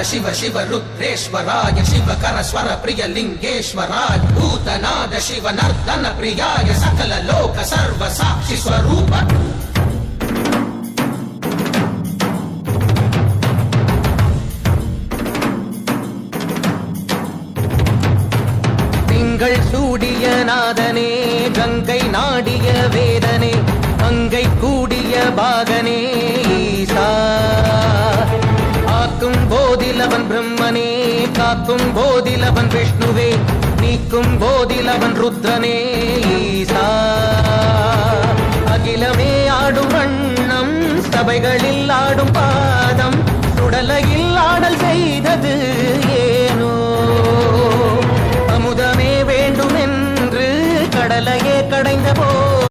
शिव शिव रुद्रेश्वराय शिवकर स्वर प्रिय लिंगेश्वराय भूतनाद शिव नर्दन प्रियाय सकल लोक सर्व साक्षि स्वरूप திங்கள் சூடிய நாதனே கங்கை நாடிய வேதனே அங்கை கூடிய பாகனே ஈசா ஆக்கும் போதிலவன் பிரம்மனே காக்கும் போதிலவன் விஷ்ணுவே நீக்கும் போதிலவன் ருத்ரனே ஈசா அகிலமே ஆடும் வண்ணம் சபைகளில் ஆடும் பாதம் சுடலையில் ஆடல் செய்தது